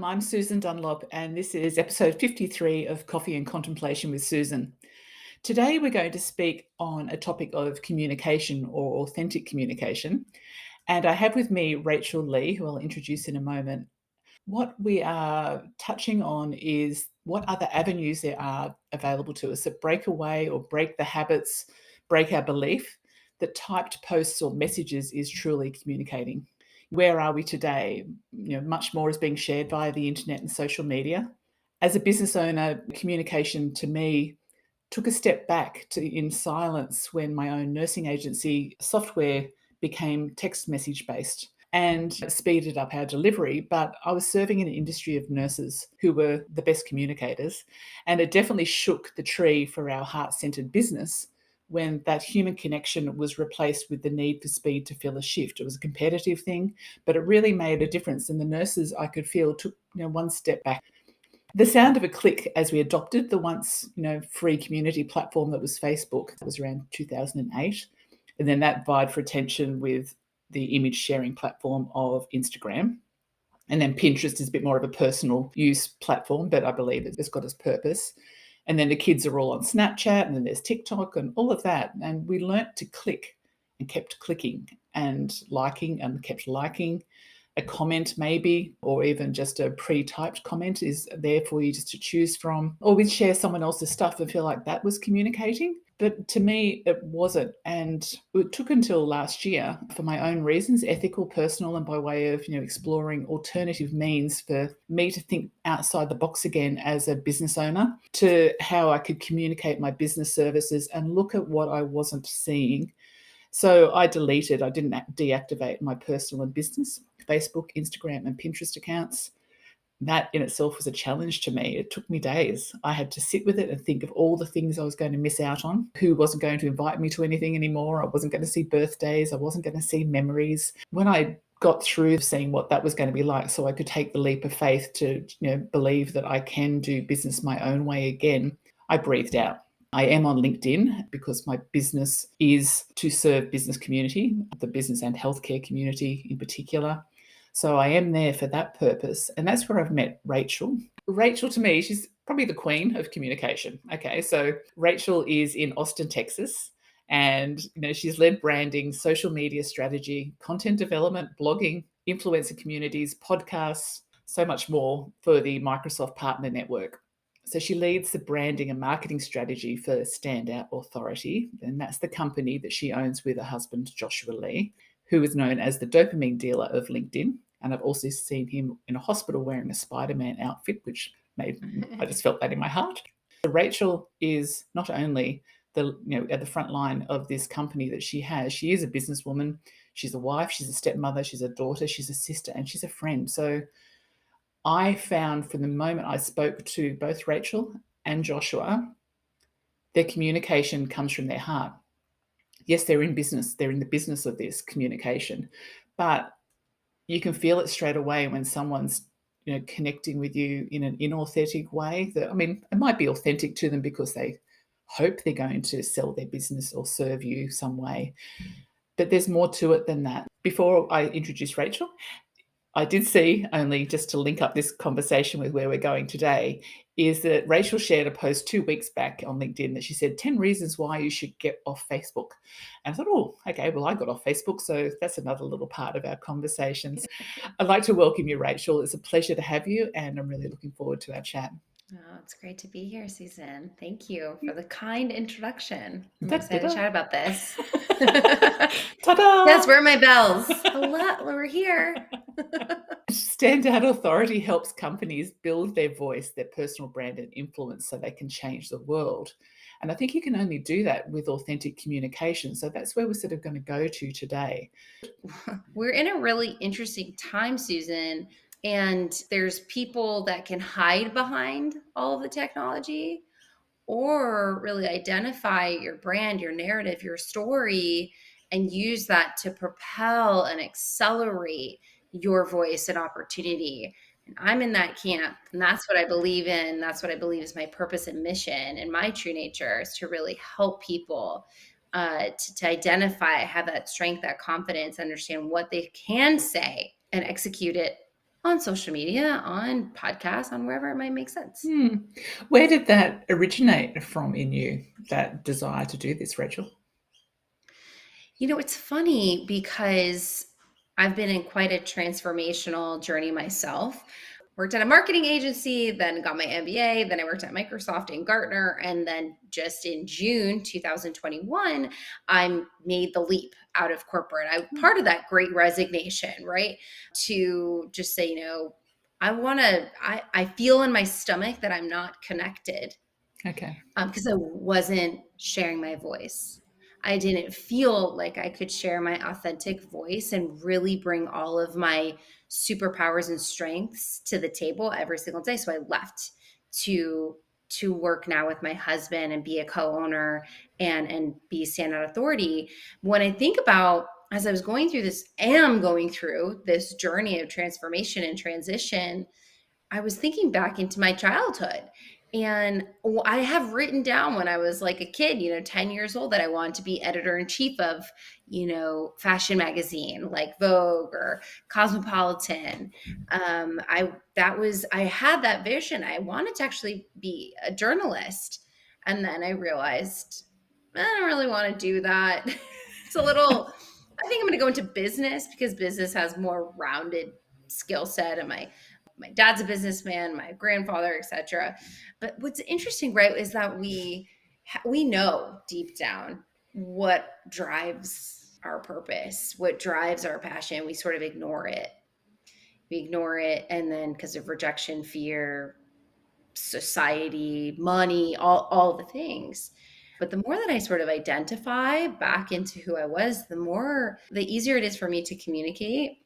I'm Susan Dunlop, and this is episode 53 of Coffee and Contemplation with Susan. Today, we're going to speak on a topic of communication or authentic communication. And I have with me Rachel Lee, who I'll introduce in a moment. What we are touching on is what other avenues there are available to us that break away or break the habits, break our belief that typed posts or messages is truly communicating. Where are we today? Much more is being shared via the internet and social media. As a business owner, communication to me took a step back in silence when my own nursing agency software became text message based and speeded up our delivery. But I was serving in an industry of nurses who were the best communicators, and it definitely shook the tree for our heart-centered business when that human connection was replaced with the need for speed to fill a shift. It was a competitive thing, but it really made a difference. And the nurses, I could feel, took one step back. The sound of a click as we adopted the once free community platform that was Facebook. That was around 2008. And then that vied for attention with the image sharing platform of Instagram. And then Pinterest is a bit more of a personal use platform, but I believe it's got its purpose. And then the kids are all on Snapchat, and then there's TikTok and all of that. And we learnt to click and kept clicking and liking and kept liking. A comment maybe, or even just a pre-typed comment is there for you just to choose from. Or we'd share someone else's stuff and feel like that was communicating. But to me, it wasn't. And it took until last year, for my own reasons, ethical, personal, and by way of exploring alternative means for me to think outside the box again as a business owner, to how I could communicate my business services and look at what I wasn't seeing. So I didn't deactivate my personal and business Facebook, Instagram, and Pinterest accounts. That in itself was a challenge to me. It took me days. I had to sit with it and think of all the things I was going to miss out on, who wasn't going to invite me to anything anymore. I wasn't going to see birthdays. I wasn't going to see memories. When I got through seeing what that was going to be like, so I could take the leap of faith to believe that I can do business my own way again, I breathed out. I am on LinkedIn because my business is to serve business community, the business and healthcare community in particular. So I am there for that purpose. And that's where I've met Rachel. Rachel, to me, she's probably the queen of communication. Okay, so Rachel is in Austin, Texas. And she's led branding, social media strategy, content development, blogging, influencer communities, podcasts, so much more for the Microsoft Partner Network. So she leads the branding and marketing strategy for Standout Authority, and that's the company that she owns with her husband, Joshua Lee, who is known as the dopamine dealer of LinkedIn. And I've also seen him in a hospital wearing a Spider-Man outfit, which I just felt that in my heart. So Rachel is not only at the front line of this company that she has. She is a businesswoman. She's a wife. She's a stepmother. She's a daughter. She's a sister, and she's a friend. So I found from the moment I spoke to both Rachel and Joshua, their communication comes from their heart. Yes, they're in business. They're in the business of this communication, but you can feel it straight away when someone's connecting with you in an inauthentic way. It might be authentic to them because they hope they're going to sell their business or serve you some way, but there's more to it than that. Before I introduce Rachel, I did see, only just to link up this conversation with where we're going today, is that Rachel shared a post 2 weeks back on LinkedIn that she said 10 reasons why you should get off Facebook. And I thought, oh, okay, well, I got off Facebook, so that's another little part of our conversations. I'd like to welcome you, Rachel. It's a pleasure to have you, and I'm really looking forward to our chat. Oh, it's great to be here, Susan. Thank you for the kind introduction. I'm Da-da-da. excited to chat about this. Ta-da! Yes, where are my bells? Hello, we're here. Standout Authority helps companies build their voice, their personal brand and influence so they can change the world. And I think you can only do that with authentic communication. So that's where we're sort of going to go to today. We're in a really interesting time, Susan, and there's people that can hide behind all of the technology or really identify your brand, your narrative, your story, and use that to propel and accelerate your voice and opportunity. And I'm in that camp, and that's what I believe in. That's what I believe is my purpose and mission, and my true nature is to really help people to identify, have that strength, that confidence, understand what they can say and execute it on social media, on podcasts, on wherever it might make sense. Hmm. Where did that originate from in you, that desire to do this, Rachel? It's funny because I've been in quite a transformational journey myself. Worked at a marketing agency, then got my MBA, then I worked at Microsoft and Gartner, and then just in June 2021, I made the leap out of corporate. I part of that great resignation, right? To just say, I feel in my stomach that I'm not connected Okay. because I wasn't sharing my voice. I didn't feel like I could share my authentic voice and really bring all of my superpowers and strengths to the table every single day. So I left to work now with my husband and be a co-owner and be standout authority. When I think about as I was am going through this journey of transformation and transition, I was thinking back into my childhood. And I have written down when I was like a kid, 10 years old, that I wanted to be editor in chief of, fashion magazine like Vogue or Cosmopolitan. I had that vision. I wanted to actually be a journalist. And then I realized I don't really want to do that. It's a little, I think I'm going to go into business because business has more rounded skill set, and my dad's a businessman, my grandfather, etc. But what's interesting, right, is that we know deep down what drives our purpose, what drives our passion. We sort of ignore it. We ignore it, and then because of rejection, fear, society, money, all the things. But the more that I sort of identify back into who I was, the easier it is for me to communicate,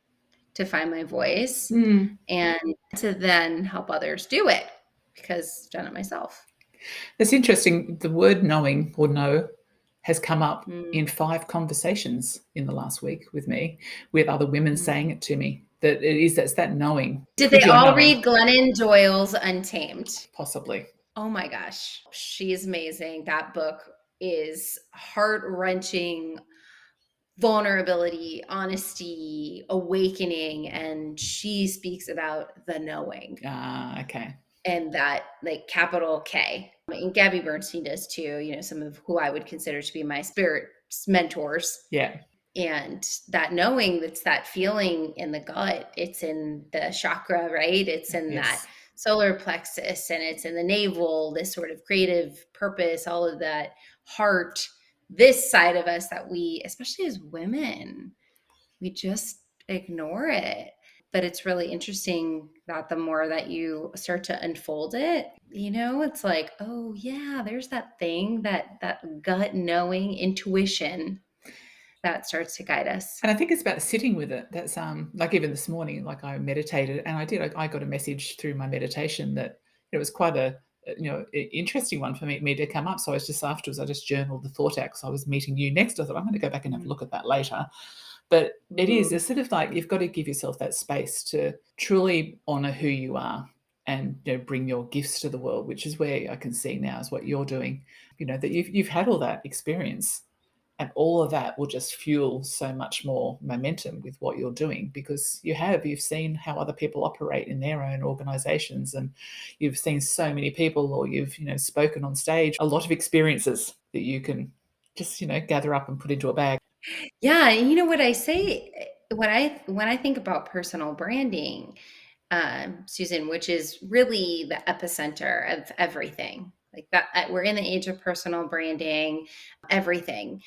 to find my voice, Hmm. and to then help others do it because I've done it myself. It's interesting. The word knowing or know has come up Mm, in 5 conversations in the last week with me, with other women mm. saying it to me, that's that knowing. Did they Could your all knowing read Glennon Doyle's Untamed? possibly? Oh my gosh, she's amazing. That book is heart wrenching, vulnerability, honesty, awakening, and she speaks about the knowing. Ah, okay. And that, like, capital K. And Gabby Bernstein does too, some of who I would consider to be my spirit mentors. Yeah. And that knowing, that's that feeling in the gut, it's in the chakra, right? It's in that Yes. solar plexus, and it's in the navel, this sort of creative purpose, all of that heart, this side of us that we, especially as women, we just ignore it. But it's really interesting that the more that you start to unfold it, it's like, oh yeah, there's that thing, that gut knowing, intuition that starts to guide us. And I think it's about sitting with it. That's, like even this morning, like I meditated and I got a message through my meditation that it was quite interesting one for me to come up. So I was just afterwards, I just journaled the thought out because I was meeting you next. I thought I'm going to go back and have a look at that later. But Mhm. it's sort of like you've got to give yourself that space to truly honor who you are and bring your gifts to the world, which is where I can see now is what you're doing. That you've had all that experience, and all of that will just fuel so much more momentum with what you're doing because you've seen how other people operate in their own organizations, and you've seen so many people, or you've spoken on stage, a lot of experiences that you can just gather up and put into a bag. Yeah, and you know what I say when I think about personal branding, Susan, which is really the epicenter of everything. Like that, we're in the age of personal branding, everything.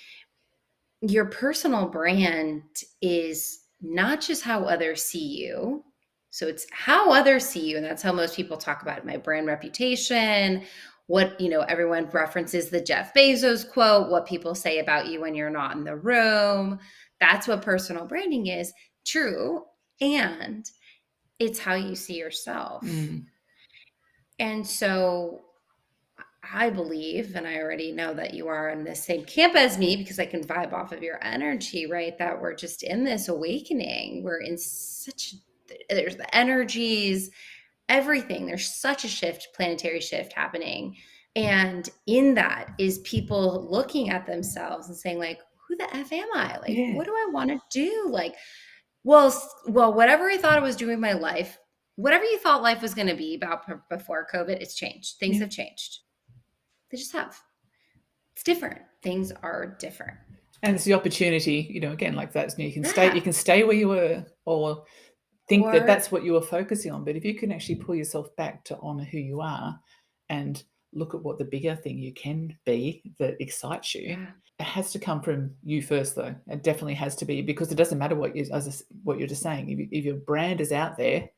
Your personal brand is not just how others see you. So it's how others see you. And that's how most people talk about it. My brand reputation, everyone references the Jeff Bezos quote, what people say about you when you're not in the room. That's what personal branding is. True. And it's how you see yourself. Mm, And so I believe, and I already know that you are in the same camp as me because I can vibe off of your energy, right? That we're just in this awakening. There's the energies, everything. There's such a shift, planetary shift happening. And in that is people looking at themselves and saying, like, who the F am I? Like, yeah. what do I want to do? Like, Well, whatever I thought I was doing in my life, whatever you thought life was going to be about before COVID, it's changed. Things Yeah. have changed. They just have. It's different. Things are different. And it's the opportunity, again, like that. You Yeah. can stay where you were, or think that Or that's what you were focusing on. But if you can actually pull yourself back to honor who you are and look at what the bigger thing you can be that excites you, yeah. it has to come from you first, though. It definitely has to be, because it doesn't matter what you're just saying. If your brand is out there,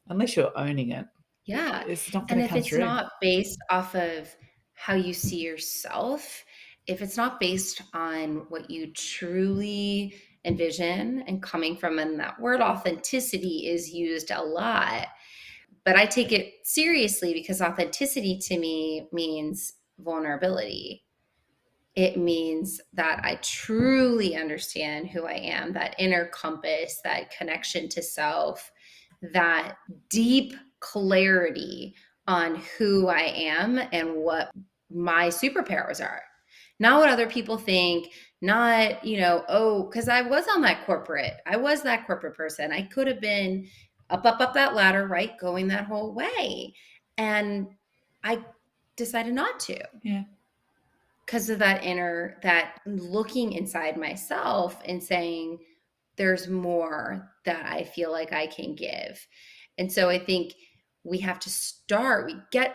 unless you're owning it, Yeah. it's not And going to if come it's through. not based off of how you see yourself, if it's not based on what you truly envision and coming from, and that word authenticity is used a lot, but I take it seriously because authenticity to me means vulnerability. It means that I truly understand who I am, that inner compass, that connection to self, that deep clarity on who I am and what my superpowers are. Not what other people think, not, because I was that corporate person. I could have been up that ladder, right? Going that whole way. And I decided not to, Yeah. because of that looking inside myself and saying, there's more that I feel like I can give. And so I think we get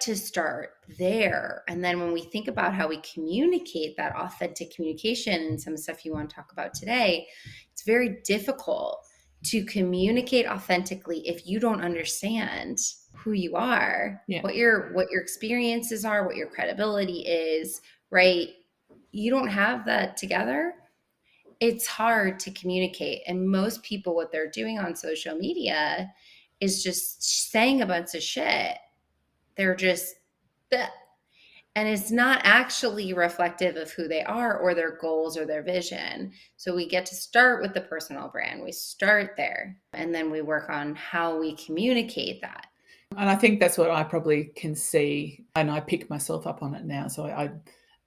to start there. And then when we think about how we communicate, that authentic communication and some stuff you want to talk about today, it's very difficult to communicate authentically if you don't understand who you are, Yeah. what your experiences are, what your credibility is, right? You don't have that together. It's hard to communicate. And most people, what they're doing on social media is just saying a bunch of shit. They're just, bleh. And it's not actually reflective of who they are or their goals or their vision. So we get to start with the personal brand. We start there and then we work on how we communicate that. And I think that's what I probably can see, and I pick myself up on it now. So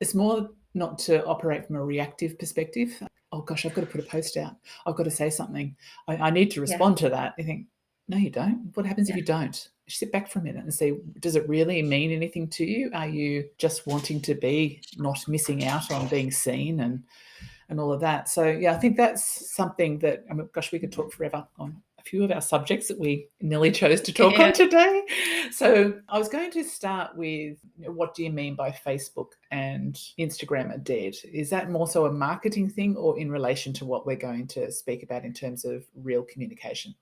it's more not to operate from a reactive perspective. Oh gosh, I've got to put a post out. I've got to say something. I need to Yeah. respond to that. You think, no, you don't. What happens if you don't? Sit back for a minute and see, does it really mean anything to you? Are you just wanting to be not missing out on being seen and all of that? So yeah, I think that's something that, I mean, gosh, we could talk forever on a few of our subjects that we nearly chose to talk on today. So I was going to start with, what do you mean by Facebook and Instagram are dead? Is that more so a marketing thing or in relation to what we're going to speak about in terms of real communication?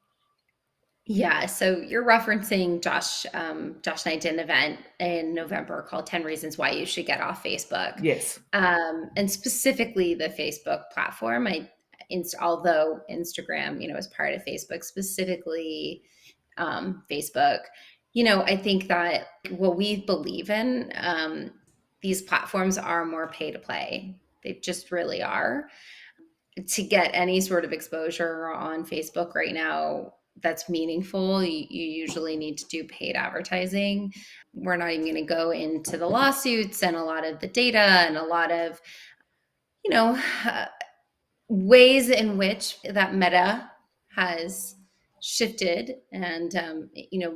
Yeah, so you're referencing Josh. Josh and I did an event in November called 10 Reasons Why You Should Get Off Facebook. Yes. And specifically the Facebook platform. Although Instagram, is part of Facebook, specifically Facebook, I think that what we believe in, these platforms are more pay to play. They just really are. To get any sort of exposure on Facebook right now that's meaningful, you usually need to do paid advertising. We're not even going to go into the lawsuits and a lot of the data and a lot of, you know, ways in which that Meta has shifted and,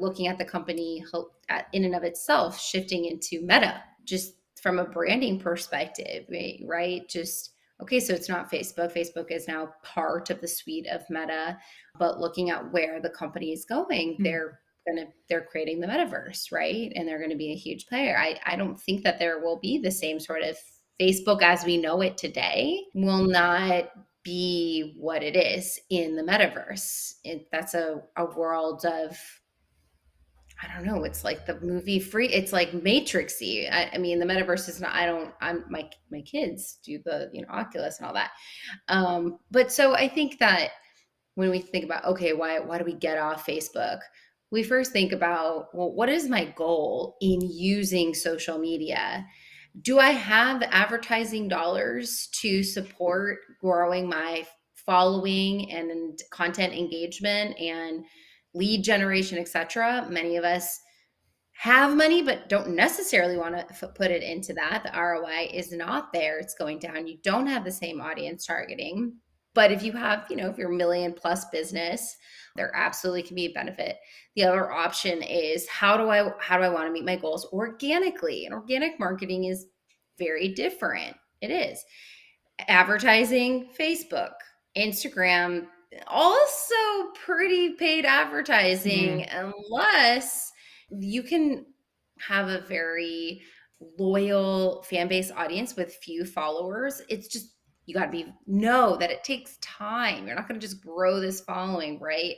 looking at the company in and of itself shifting into Meta, just from a branding perspective, right? Just, okay, so it's not Facebook. Facebook is now part of the suite of Meta, but looking at where the company is going, they're creating the metaverse, right? And they're going to be a huge player. I don't think that there will be the same sort of Facebook as we know it today will not be what it is in the metaverse. That's a world of, I don't know. It's like the movie free. It's like Matrixy. I mean, the metaverse is not. I don't. My kids do the Oculus and all that. But so I think that when we think about, okay, why do we get off Facebook? We first think about, well, what is my goal in using social media? Do I have advertising dollars to support growing my following and content engagement and lead generation, etc.? Many of us have money but don't necessarily want to put it into that. The ROI is not there. It's going down. You don't have the same audience targeting. But if you have, if you're a million plus business, there absolutely can be a benefit. The other option is how do I want to meet my goals organically? And organic marketing is very different. It is advertising, Facebook, Instagram, also pretty paid advertising, Mm, unless you can have a very loyal fan base audience with few followers. It's just, you got to know that it takes time. You're not going to just grow this following, right?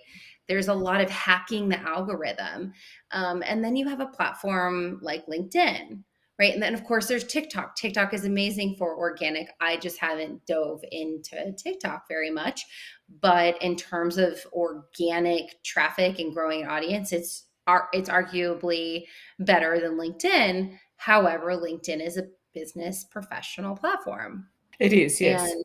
There's a lot of hacking the algorithm. And then you have a platform like LinkedIn, right? And then, of course, there's TikTok. TikTok is amazing for organic. I just haven't dove into TikTok very much. But in terms of organic traffic and growing an audience, it's arguably better than LinkedIn. However, LinkedIn is a business professional platform. it is, yes. And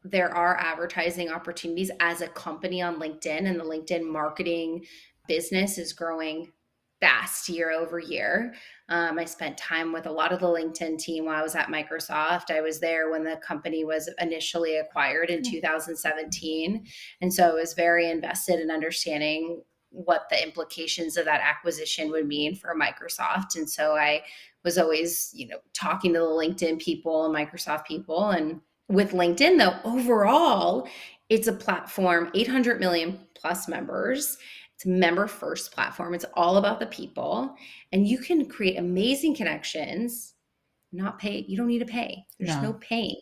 there are advertising opportunities as a company on LinkedIn, and the LinkedIn marketing business is growing fast year over year. I spent time with a lot of the LinkedIn team while I was at Microsoft. I was there when the company was initially acquired in 2017. And so I was very invested in understanding what the implications of that acquisition would mean for Microsoft. And so I was always, talking to the LinkedIn people and Microsoft people. And with LinkedIn, though, overall, it's a platform, 800 million plus members. It's a member first platform. It's all about the people. And you can create amazing connections, not pay. You don't need to pay. There's no No. paying.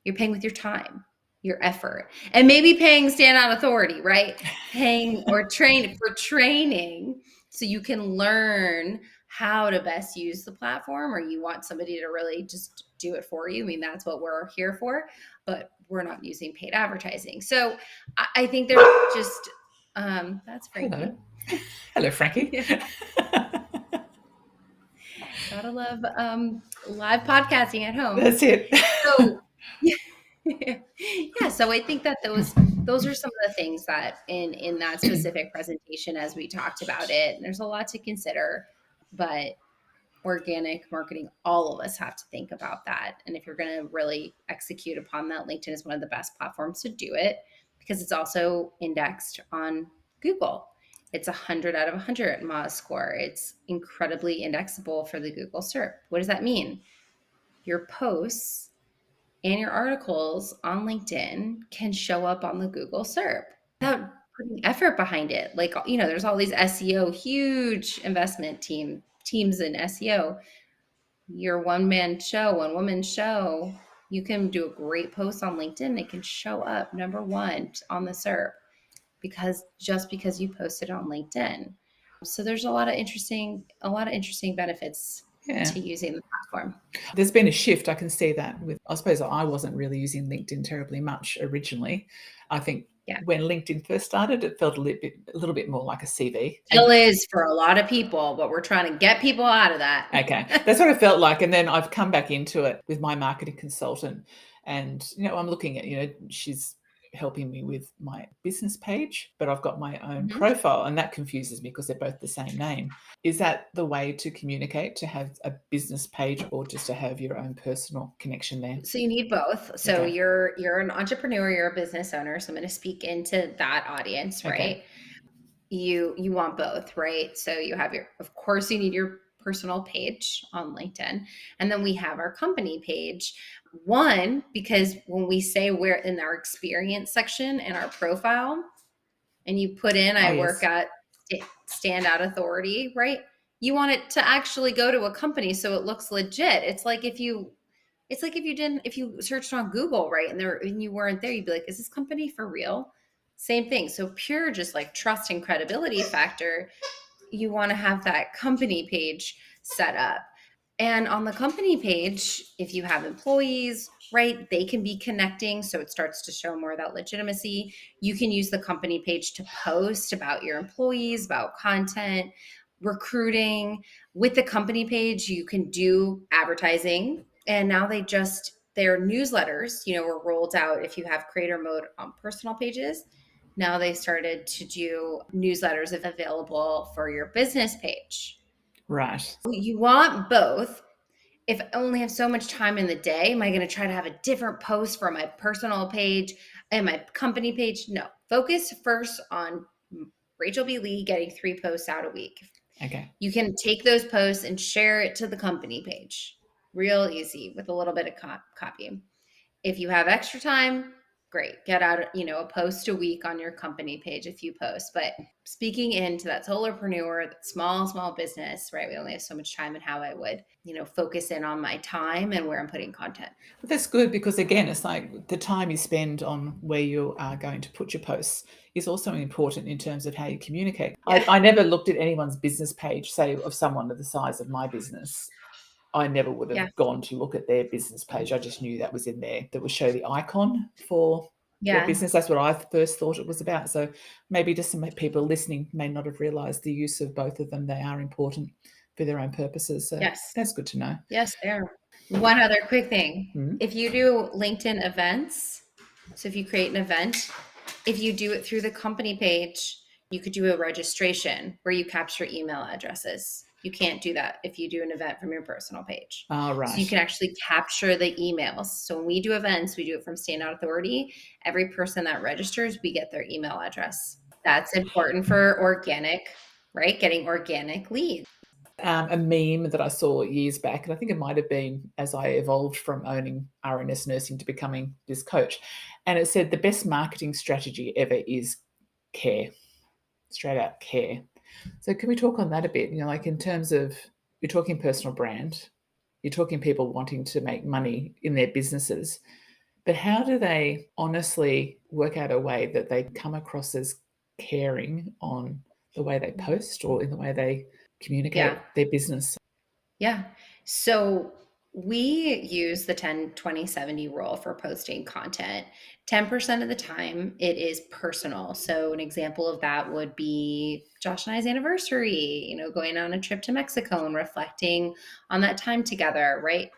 You're paying with your time, your effort, and maybe paying standout authority, right? Paying or train for training so you can learn how to best use the platform, or you want somebody to really just do it for you. I mean, that's what we're here for, but we're not using paid advertising. So I think there's just, that's Hello. Frankie. Hello, Frankie. Yeah. Gotta love live podcasting at home. That's it. So yeah, so I think that those are some of the things that in that specific presentation, as we talked about it, and there's a lot to consider, but organic marketing, all of us have to think about that. And if you're going to really execute upon that, LinkedIn is one of the best platforms to do it, because it's also indexed on Google. It's 100 out of 100 Moz score. It's incredibly indexable for the Google SERP. What does that mean? Your posts and your articles on LinkedIn can show up on the Google SERP without putting effort behind it. Like, there's all these SEO, huge investment teams in SEO. Your one woman show, you can do a great post on LinkedIn. It can show up number one on the SERP because you posted on LinkedIn. So there's a lot of interesting benefits Yeah. to using the platform. There's been a shift. I can see that I suppose I wasn't really using LinkedIn terribly much originally. I think Yeah. when LinkedIn first started, it felt a little bit more like a CV. Still is for a lot of people, but we're trying to get people out of that. Okay. That's what it felt like. And then I've come back into it with my marketing consultant. And, I'm looking at, she's helping me with my business page, but I've got my own profile, and that confuses me because they're both the same name. Is that the way to communicate, to have a business page or just to have your own personal connection there? So you need both. So Okay. you're an entrepreneur, you're a business owner. So I'm going to speak into that audience, right? Okay. You want both, right? So you have of course you need your personal page on LinkedIn. And then we have our company page. One, because when we say we're in our experience section in our profile, and you put in, I work at standout authority, right? You want it to actually go to a company so it looks legit. It's like if you searched on Google, right, and you weren't there, you'd be like, is this company for real? Same thing. So pure, just like trust and credibility factor, you want to have that company page set up. And on the company page, if you have employees, right, they can be connecting. So it starts to show more of that legitimacy. You can use the company page to post about your employees, about content, recruiting. With the company page, you can do advertising. And now their newsletters, were rolled out if you have creator mode on personal pages. Now they started to do newsletters available for your business page. Right. You want both. If I only have so much time in the day, am I going to try to have a different post for my personal page? And my company page, no. Focus first on Rachel B. Lee getting 3 posts out a week. Okay. You can take those posts and share it to the company page. Real easy with a little bit of copy. If you have extra time, great. Get out, a post a week on your company page, a few posts. But speaking into that solopreneur, that small business, right? We only have so much time, and how I would, focus in on my time and where I'm putting content. But that's good, because again, it's like the time you spend on where you are going to put your posts is also important in terms of how you communicate. Yeah. I never looked at anyone's business page, say of someone of the size of my business. I never would Yeah. have gone to look at their business page. I just knew that was in there, that would show the icon for their Yeah. business. That's what I first thought it was about. So maybe just some people listening may not have realized the use of both of them. They are important for their own purposes. So Yes. that's good to know. Yes, there. One other quick thing. Mhm. If you do LinkedIn events, so if you create an event, if you do it through the company page, you could do a registration where you capture email addresses. You can't do that if you do an event from your personal page. Ah, So you right. can actually capture the emails. So when we do events, we do it from Standout Authority. Every person that registers, we get their email address. That's important for organic, right? Getting organic leads. A meme that I saw years back, and I think it might have been as I evolved from owning RNS nursing to becoming this coach. And it said the best marketing strategy ever is care, straight out care. So can we talk on that a bit? Like in terms of, you're talking personal brand, you're talking people wanting to make money in their businesses, but how do they honestly work out a way that they come across as caring on the way they post or in the way they communicate their business? Yeah. So we use the 10-20-70 rule for posting content. 10% of the time it is personal. So an example of that would be Josh and I's anniversary, going on a trip to Mexico and reflecting on that time together, right?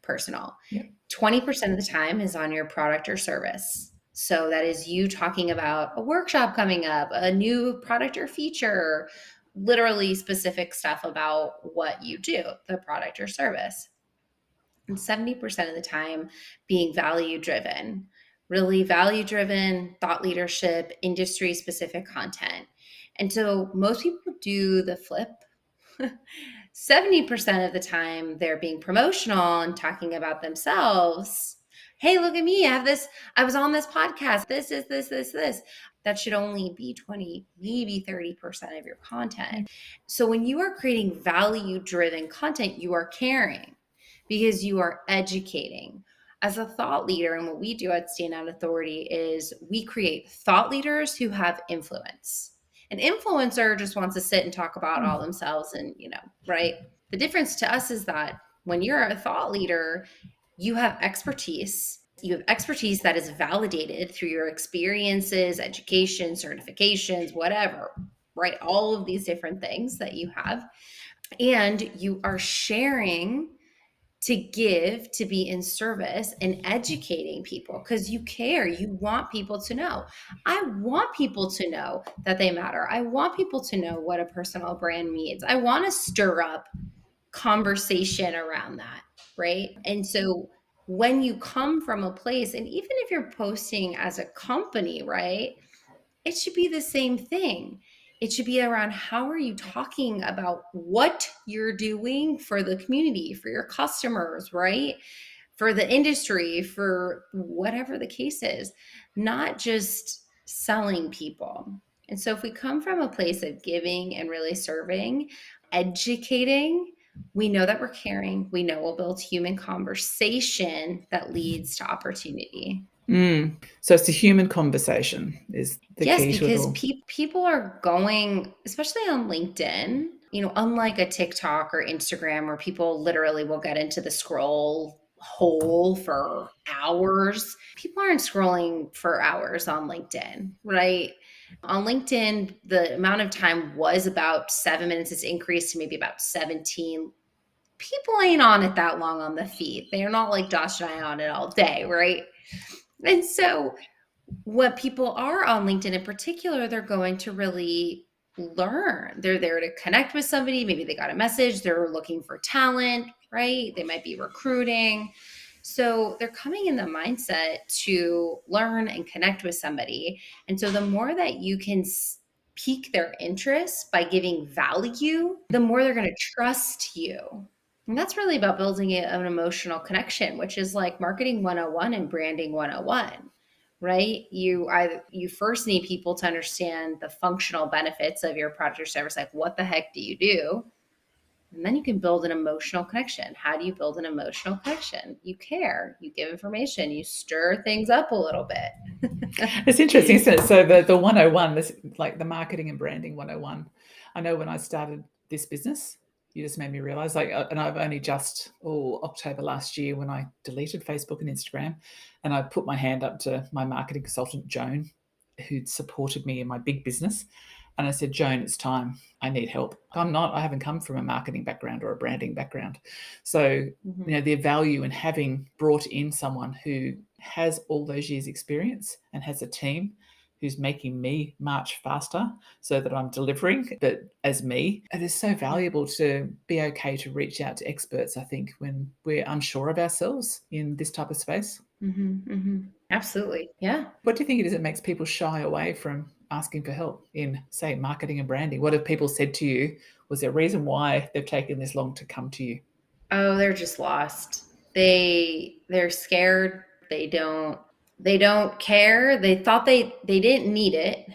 Personal. Yep. 20% of the time is on your product or service. So that is you talking about a workshop coming up, a new product or feature, literally specific stuff about what you do, the product or service. And 70% of the time being value driven, really value driven, thought leadership, industry specific content. And so most people do the flip. 70% of the time they're being promotional and talking about themselves. Hey, look at me. I was on this podcast. This is this. That should only be 20, maybe 30% of your content. So when you are creating value-driven content, you are caring because you are educating. As a thought leader, and what we do at Standout Authority is we create thought leaders who have influence. An influencer just wants to sit and talk about all themselves and, right? The difference to us is that when you're a thought leader, you have expertise. You have expertise that is validated through your experiences, education, certifications, whatever, right? All of these different things that you have. And you are sharing to give, to be in service and educating people because you care. You want people to know. I want people to know that they matter. I want people to know what a personal brand means. I want to stir up conversation around that, right? And so when you come from a place, and even if you're posting as a company, right, it should be the same thing. It should be around how are you talking about what you're doing for the community, for your customers, right? For the industry, for whatever the case is, not just selling people. And so if we come from a place of giving and really serving, educating, we know that we're caring. We know we'll build human conversation that leads to opportunity. So it's a human conversation is the Yes, key to it because all. people are going, especially on LinkedIn, unlike a TikTok or Instagram where people literally will get into the scroll hole for hours. People aren't scrolling for hours on LinkedIn, right? On LinkedIn, the amount of time was about 7 minutes. It's increased to maybe about 17. People ain't on it that long on the feed. They're not like Josh and I on it all day, right? And so what people are on LinkedIn in particular, they're going to really learn. They're there to connect with somebody. Maybe they got a message. They're looking for talent, right? They might be recruiting. So they're coming in the mindset to learn and connect with somebody. And so the more that you can pique their interest by giving value, the more they're going to trust you. And that's really about building an emotional connection, which is like marketing 101 and branding 101, right? You first need people to understand the functional benefits of your product or service, like what the heck do you do? And then you can build an emotional connection. How do you build an emotional connection? You care, you give information, you stir things up a little bit. It's interesting, isn't it? So the 101, this, like the marketing and branding 101. I know when I started this business, you just made me realize, like, and I've only just, October last year, when I deleted Facebook and Instagram, and I put my hand up to my marketing consultant, Joan, who'd supported me in my big business. And I said, Joan, it's time. I need help. I haven't come from a marketing background or a branding background. So, the value in having brought in someone who has all those years experience and has a team who's making me march faster so that I'm delivering, but as me, it is so valuable to be okay to reach out to experts, I think, when we're unsure of ourselves in this type of space. Absolutely. Yeah. What do you think it is that makes people shy away from asking for help in, say, marketing and branding? What have people said to you? Was there a reason why they've taken this long to come to you? Oh, they're just lost. They're scared. They don't care. They thought they didn't need it.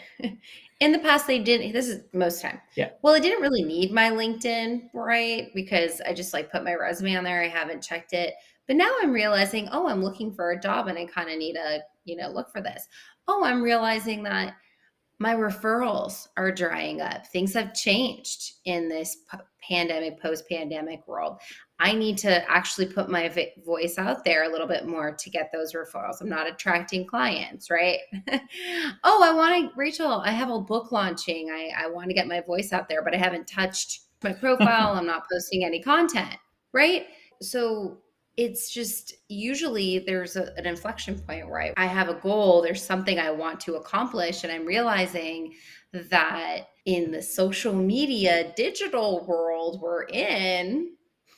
In the past, they didn't. This is most time. Yeah. Well, I didn't really need my LinkedIn, right? Because I just like put my resume on there. I haven't checked it. But now I'm realizing, oh, I'm looking for a job and I kind of need to, look for this. Oh, I'm realizing that my referrals are drying up. Things have changed in this pandemic, post-pandemic world. I need to actually put my voice out there a little bit more to get those referrals. I'm not attracting clients, right? Oh, Rachel, I have a book launching. I want to get my voice out there, but I haven't touched my profile. I'm not posting any content, right? So it's just usually there's an inflection point where I have a goal, there's something I want to accomplish, and I'm realizing that in the social media digital world we're in,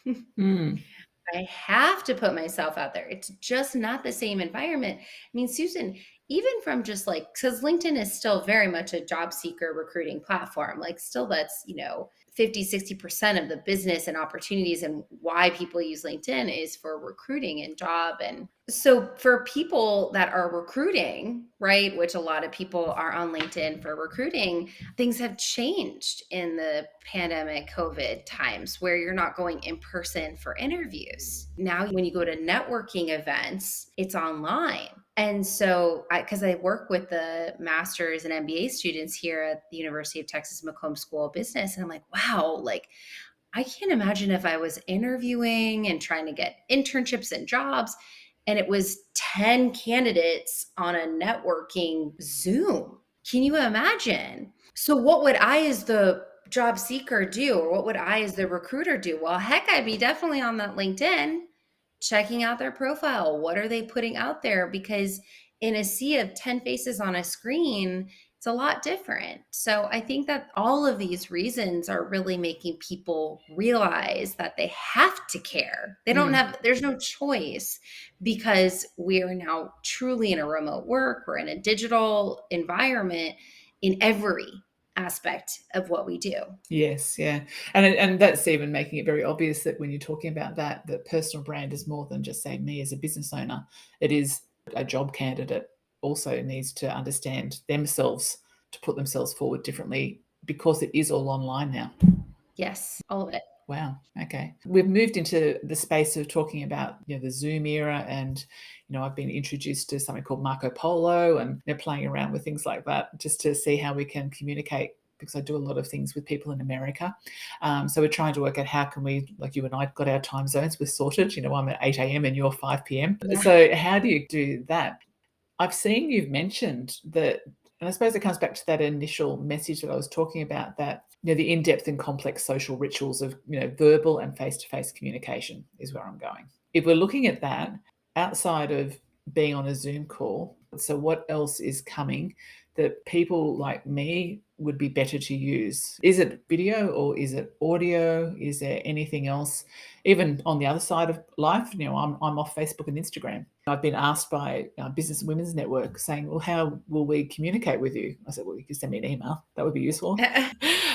I have to put myself out there. It's just not the same environment. I mean, Susan, even from just like, because LinkedIn is still very much a job seeker recruiting platform, like still that's, 50, 60% of the business and opportunities and why people use LinkedIn is for recruiting and job. And so for people that are recruiting, right, which a lot of people are on LinkedIn for recruiting, things have changed in the pandemic COVID times where you're not going in person for interviews. Now, when you go to networking events, it's online. And so, because I work with the master's and MBA students here at the University of Texas McCombs School of Business, and I'm like, wow, like I can't imagine if I was interviewing and trying to get internships and jobs, and it was 10 candidates on a networking Zoom. Can you imagine? So what would I as the job seeker do, or what would I as the recruiter do? Well, heck, I'd be definitely on that LinkedIn, checking out their profile. What are they putting out there? Because in a sea of 10 faces on a screen, it's a lot different. So I think that all of these reasons are really making people realize that they have to care. They don't there's no choice, because we are now truly in a remote work. We're in a digital environment in every aspect of what we do. Yes, yeah. And that's even making it very obvious that when you're talking about that personal brand is more than just, say, me as a business owner. It is a job candidate also needs to understand themselves, to put themselves forward differently, because it is all online now. Yes, all of it. Wow. Okay. We've moved into the space of talking about, the Zoom era, and, I've been introduced to something called Marco Polo, and playing around with things like that just to see how we can communicate, because I do a lot of things with people in America. So we're trying to work out how can we, like you and I got our time zones, we're sorted, I'm at 8 a.m. and you're 5 p.m. Yeah. So how do you do that? I've seen you've mentioned that, and I suppose it comes back to that initial message that I was talking about, that the in-depth and complex social rituals of verbal and face-to-face communication is where I'm going. If we're looking at that outside of being on a Zoom call, so what else is coming that people like me would be better to use? Is it video or is it audio? Is there anything else? Even on the other side of life, I'm off Facebook and Instagram. I've been asked by Business and Women's Network saying, well, how will we communicate with you? I said, well, you can send me an email. That would be useful.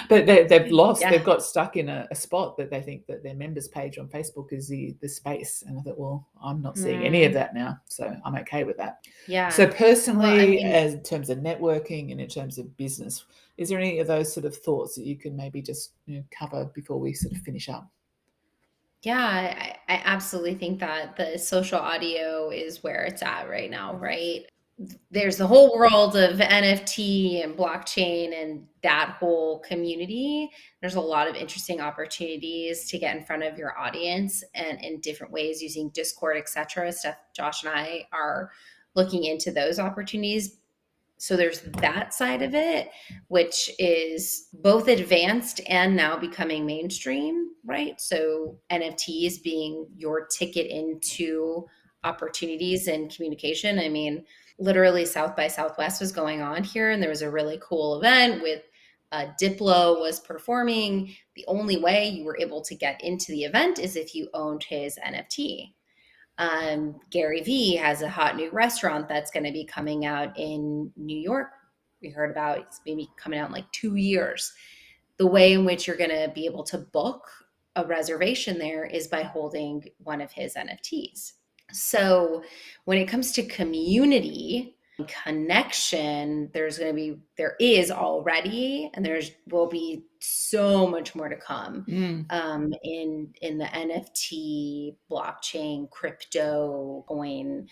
But they've got stuck in a spot that they think that their members page on Facebook is the space. And I thought, well, I'm not seeing any of that now. So I'm okay with that. Yeah. So Well, I personally, mean, as in terms of networking and in terms of business, is there any of those sort of thoughts that you can maybe just cover before we sort of finish up? yeah, I absolutely think that the social audio is where it's at right now, right? There's the whole world of NFT and blockchain and that whole community. There's a lot of interesting opportunities to get in front of your audience and in different ways using Discord, etc. Stuff Josh and I are looking into those opportunities. So there's that side of it, which is both advanced and now becoming mainstream, right? So NFTs being your ticket into opportunities and communication. I mean, literally South by Southwest was going on here, and there was a really cool event with Diplo was performing. The only way you were able to get into the event is if you owned his NFT. Gary Vee has a hot new restaurant that's going to be coming out in New York. We heard about it's maybe coming out in like 2 years. The way in which you're going to be able to book a reservation there is by holding one of his NFTs. So when it comes to community connection, there is already, and there's will be so much more to come in the NFT, blockchain, crypto, coin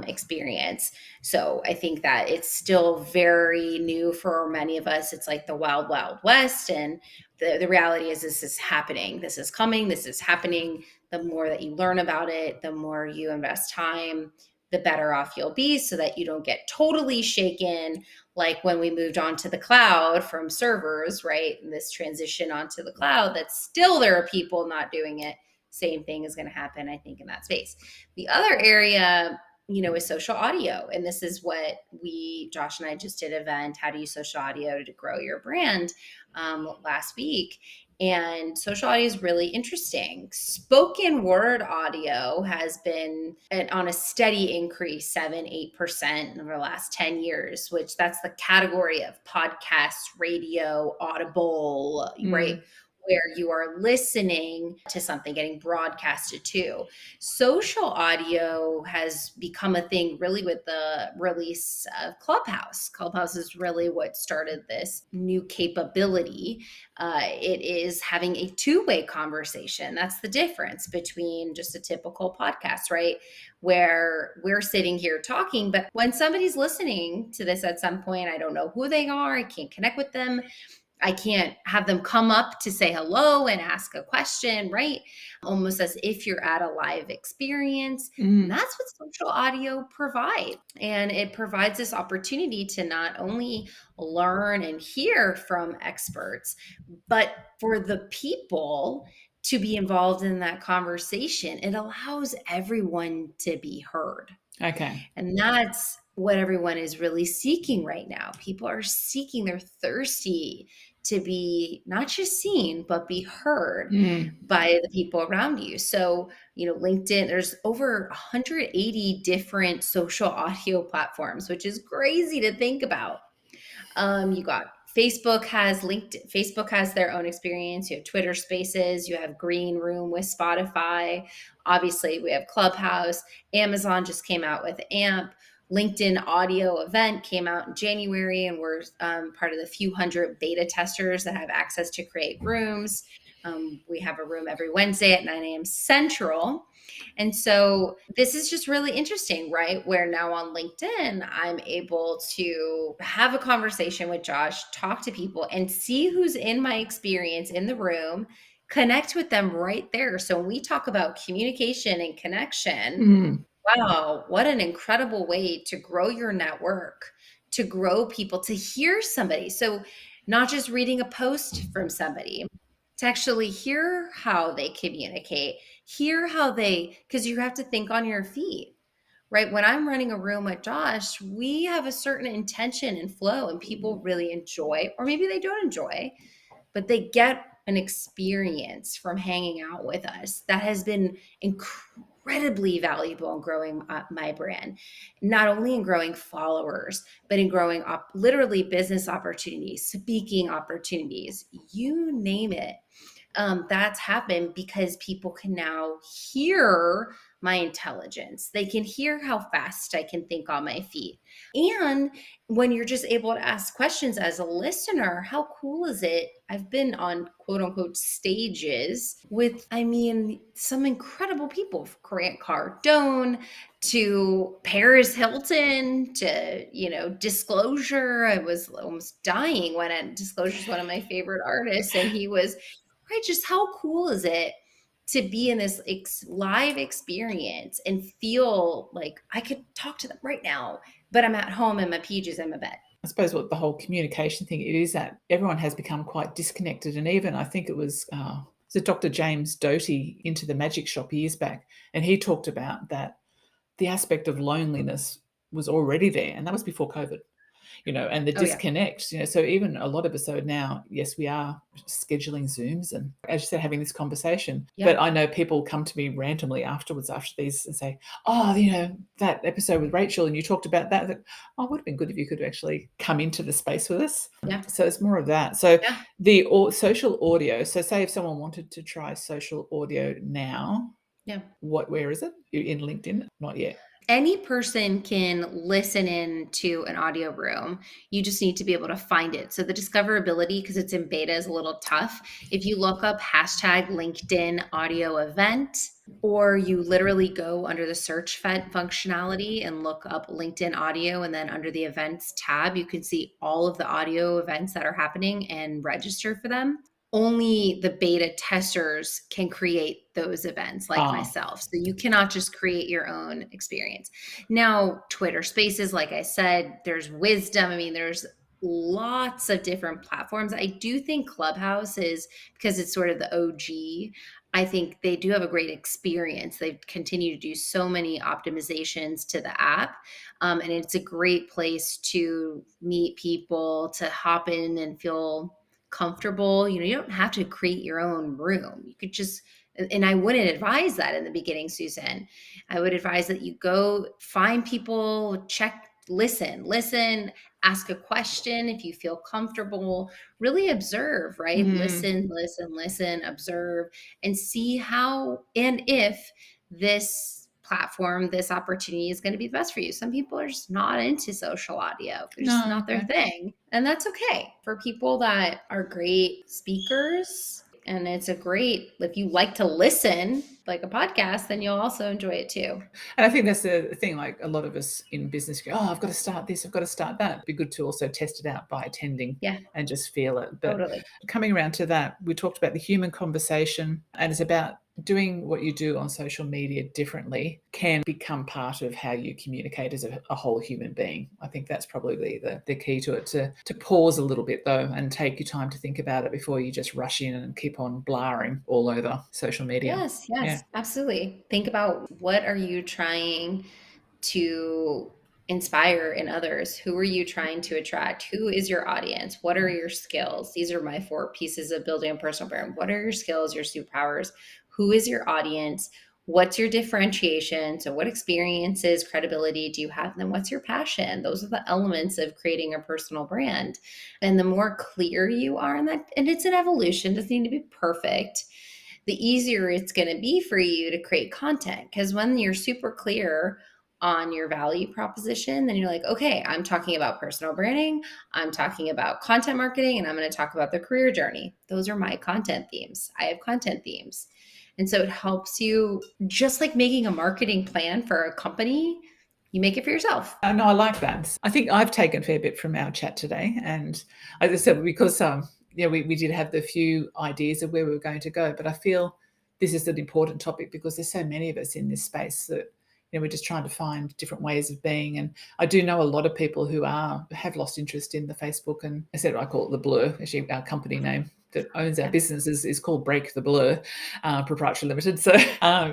experience. So I think that it's still very new for many of us. It's like the wild, wild west, and the reality is this is happening. This is coming. This is happening. The more that you learn about it, the more you invest time, the better off you'll be, so that you don't get totally shaken like when we moved on to the cloud from servers, right? And this transition onto the cloud, that still there are people not doing it. Same thing is going to happen, I think, in that space. The other area, is social audio. And this is what Josh and I just did an event, how to use social audio to grow your brand, last week. And social audio is really interesting. Spoken word audio has been on a steady increase, 7-8% over the last 10 years, which that's the category of podcasts, radio, Audible, right? Where you are listening to something getting broadcasted to. Social audio has become a thing really with the release of Clubhouse. Clubhouse is really what started this new capability. It is having a two-way conversation. That's the difference between just a typical podcast, right? Where we're sitting here talking, but when somebody's listening to this at some point, I don't know who they are, I can't connect with them, I can't have them come up to say hello and ask a question, right? Almost as if you're at a live experience. And that's what social audio provides. And it provides this opportunity to not only learn and hear from experts, but for the people to be involved in that conversation. It allows everyone to be heard. Okay. And that's what everyone is really seeking right now. People are seeking, they're thirsty to be not just seen, but be heard by the people around you. So, LinkedIn, there's over 180 different social audio platforms, which is crazy to think about. You got Facebook has their own experience. You have Twitter Spaces, you have Green Room with Spotify. Obviously, we have Clubhouse. Amazon just came out with AMP. LinkedIn audio event came out in January, and we're part of the few hundred beta testers that have access to create rooms. We have a room every Wednesday at 9 a.m. Central. And so this is just really interesting, right? Where now on LinkedIn, I'm able to have a conversation with Josh, talk to people, and see who's in my experience in the room, connect with them right there. So when we talk about communication and connection, wow, what an incredible way to grow your network, to grow people, to hear somebody. So not just reading a post from somebody, to actually hear how they communicate, because you have to think on your feet. right? When I'm running a room with Josh, we have a certain intention and flow, and people really enjoy, or maybe they don't enjoy, but they get an experience from hanging out with us that has been incredibly valuable in growing my brand, not only in growing followers, but in growing up literally business opportunities, speaking opportunities, you name it. That's happened because people can now hear my intelligence. They can hear how fast I can think on my feet. And when you're just able to ask questions as a listener, how cool is it? I've been on quote unquote stages with, I mean, some incredible people, Grant Cardone to Paris Hilton to, Disclosure. I was almost dying when Disclosure is one of my favorite artists. And he was, right, just how cool is it to be in this live experience and feel like I could talk to them right now, but I'm at home in my PJs in my bed. I suppose what the whole communication thing it is that everyone has become quite disconnected. And even I think it was Dr. James Doty into the Magic Shop years back, and he talked about that the aspect of loneliness was already there, and that was before COVID. And the Oh, yeah. disconnect, so even a lot of us are now, yes, we are scheduling Zooms and, as you said, having this conversation. Yeah. But I know people come to me randomly afterwards after these and say, oh, that episode with Rachel and you talked about that. Oh, it would have been good if you could actually come into the space with us. Yeah. So it's more of that. So Yeah. the social audio. So say if someone wanted to try social audio now, Yeah. where is it? You're in LinkedIn? Not yet. Any person can listen in to an audio room. You just need to be able to find it. So the discoverability, because it's in beta, is a little tough. If you look up hashtag LinkedIn audio event, or you literally go under the search functionality and look up LinkedIn audio, and then under the events tab, you can see all of the audio events that are happening and register for them. Only the beta testers can create those events like myself. So you cannot just create your own experience. Now, Twitter Spaces, like I said, there's Wisdom. I mean, there's lots of different platforms. I do think Clubhouse is, because it's sort of the OG, I think they do have a great experience. They continue to do so many optimizations to the app. And it's a great place to meet people, to hop in and feel comfortable. You don't have to create your own room. You could just, and I wouldn't advise that in the beginning, Susan. I would advise that you go find people, listen, ask a question if you feel comfortable, really observe, right? Listen, observe, and see how and if this platform, this opportunity is going to be the best for you. Some people are just not into social audio. They're just not their thing. And that's okay. For people that are great speakers, and it's if you like to listen like a podcast, then you'll also enjoy it too. And I think that's the thing, like a lot of us in business go, oh, I've got to start this, I've got to start that. It'd be good to also test it out by attending and just feel it. But totally. Coming around to that, we talked about the human conversation, and it's about doing what you do on social media differently can become part of how you communicate as a whole human being. I think that's probably the key to it, to pause a little bit though and take your time to think about it before you just rush in and keep on blaring all over social media. Yes, absolutely. Think about, what are you trying to inspire in others? Who are you trying to attract? Who is your audience? What are your skills? These are my 4 pieces of building a personal brand. What are your skills, your superpowers? Who is your audience? What's your differentiation? So what experiences, credibility do you have? And then what's your passion? Those are the elements of creating a personal brand. And the more clear you are in that, and it's an evolution, doesn't need to be perfect, the easier it's going to be for you to create content. Because when you're super clear on your value proposition, then you're like, okay, I'm talking about personal branding, I'm talking about content marketing, and I'm going to talk about the career journey. Those are my content themes. I have content themes. And so it helps you, just like making a marketing plan for a company, you make it for yourself. No, I like that. I think I've taken a fair bit from our chat today. And as I said, because we did have the few ideas of where we were going to go, but I feel this is an important topic because there's so many of us in this space that we're just trying to find different ways of being. And I do know a lot of people who have lost interest in the Facebook, and I call it the blur, actually our company name, that owns our Yeah. business is called Break the Blur, Proprietary Limited. So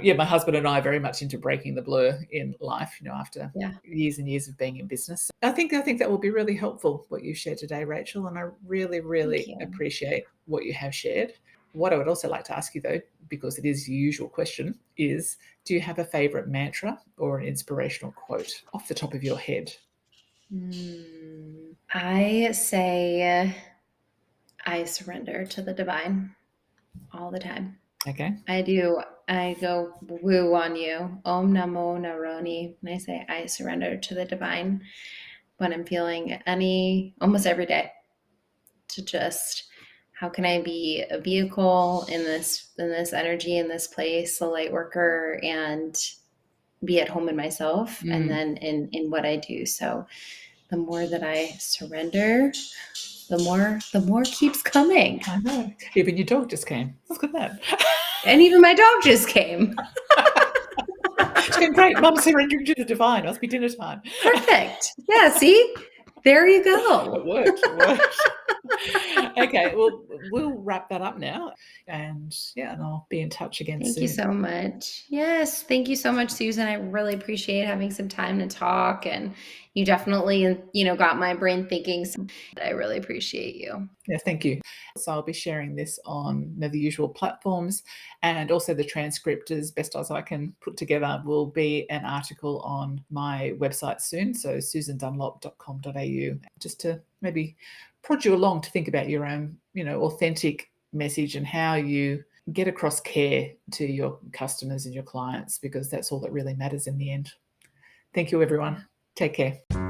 yeah, my husband and I are very much into breaking the blur in life, after Yeah. years and years of being in business. I think that will be really helpful, what you shared today, Rachel, and I really, Thank really you. appreciate what you have shared. What I would also like to ask you, though, because it is the usual question, is do you have a favorite mantra or an inspirational quote off the top of your head? I say I surrender to the divine all the time. Okay. I do. I go woo on you. Om Namo Naroni. And I say I surrender to the divine when I'm feeling almost every day, to just how can I be a vehicle in this energy, in this place, a light worker, and be at home in myself and Mm. then in what I do. So the more that I surrender, the more keeps coming. I know. Even your dog just came. Look at that. And even my dog just came. She's going, great. Mum's surrendering to the divine. Must be dinner time. Perfect. Yeah, see? There you It go. worked. It worked. Okay, well, we'll wrap that up now. And yeah, and I'll be in touch again Thank you soon. so much. Yes, thank you so much, Susan. I really appreciate having some time to talk, and you definitely, got my brain thinking. So I really appreciate you. Yeah, thank you. So I'll be sharing this on the usual platforms, and also the transcript, as best as I can put together, will be an article on my website soon, so susandunlop.com.au, just to maybe prod you along to think about your own, authentic message and how you get across care to your customers and your clients, because that's all that really matters in the end. Thank you, everyone. Take care.